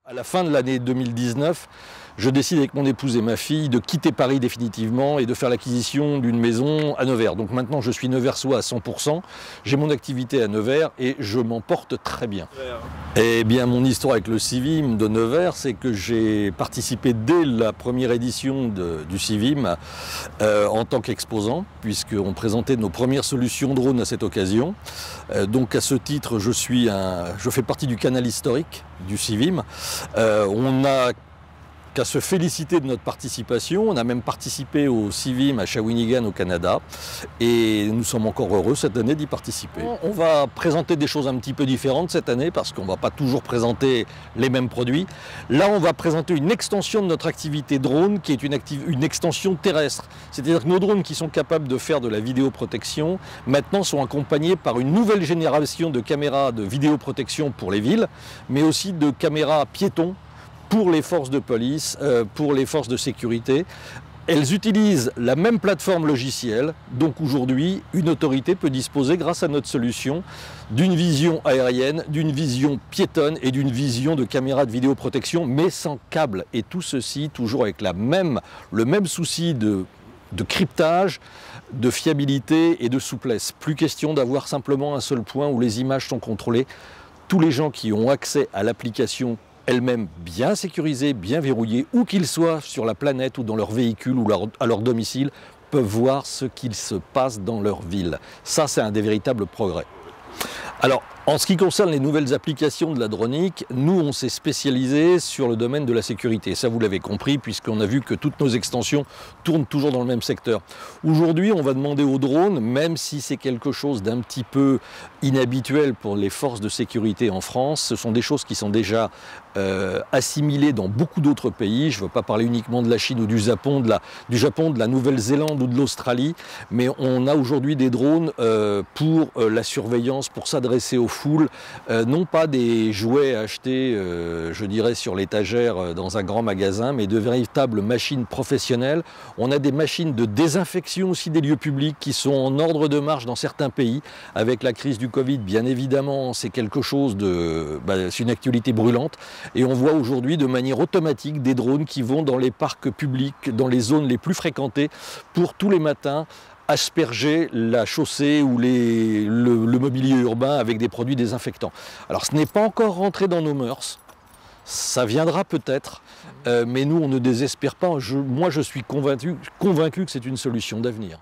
À la fin de l'année 2019, je décide avec mon épouse et ma fille de quitter Paris définitivement et de faire l'acquisition d'une maison à Nevers. Donc maintenant je suis neversois à 100%, j'ai mon activité à Nevers et je m'en porte très bien. Eh bien mon histoire avec le Civim de Nevers, c'est que j'ai participé dès la première édition du Civim en tant qu'exposant, puisqu'on présentait nos premières solutions drone à cette occasion. Donc à ce titre, je fais partie du canal historique du Civim. On n'a qu'à se féliciter de notre participation. On a même participé au Civim à Shawinigan au Canada et nous sommes encore heureux cette année d'y participer. On va présenter des choses un petit peu différentes cette année parce qu'on ne va pas toujours présenter les mêmes produits. Là, on va présenter une extension de notre activité drone qui est une extension terrestre. C'est-à-dire que nos drones qui sont capables de faire de la vidéoprotection maintenant sont accompagnés par une nouvelle génération de caméras de vidéoprotection pour les villes, mais aussi de caméras piétons pour les forces de police, pour les forces de sécurité. Elles utilisent la même plateforme logicielle, donc aujourd'hui, une autorité peut disposer, grâce à notre solution, d'une vision aérienne, d'une vision piétonne et d'une vision de caméra de vidéoprotection, mais sans câble. Et tout ceci, toujours avec le même souci de cryptage, de fiabilité et de souplesse. Plus question d'avoir simplement un seul point où les images sont contrôlées. Tous les gens qui ont accès à l'application elles-mêmes bien sécurisées, bien verrouillées, où qu'ils soient sur la planète ou dans leur véhicule ou à leur domicile, peuvent voir ce qu'il se passe dans leur ville. Ça, c'est un des véritables progrès. Alors, en ce qui concerne les nouvelles applications de la dronique, nous, on s'est spécialisé sur le domaine de la sécurité. Ça, vous l'avez compris, puisqu'on a vu que toutes nos extensions tournent toujours dans le même secteur. Aujourd'hui, on va demander aux drones, même si c'est quelque chose d'un petit peu inhabituel pour les forces de sécurité en France, ce sont des choses qui sont déjà assimilées dans beaucoup d'autres pays. Je ne veux pas parler uniquement de la Chine ou du Japon, de la Nouvelle-Zélande ou de l'Australie, mais on a aujourd'hui des drones pour la surveillance, pour s'adresser aux foules, non pas des jouets achetés, je dirais, sur l'étagère dans un grand magasin, mais de véritables machines professionnelles. On a des machines de désinfection aussi des lieux publics qui sont en ordre de marche dans certains pays. Avec la crise du Covid, bien évidemment, c'est quelque chose c'est une actualité brûlante. Et on voit aujourd'hui de manière automatique des drones qui vont dans les parcs publics, dans les zones les plus fréquentées, pour tous les matins asperger la chaussée ou le mobilier urbain avec des produits désinfectants. Alors ce n'est pas encore rentré dans nos mœurs, ça viendra peut-être, mais nous on ne désespère pas. Moi je suis convaincu que c'est une solution d'avenir.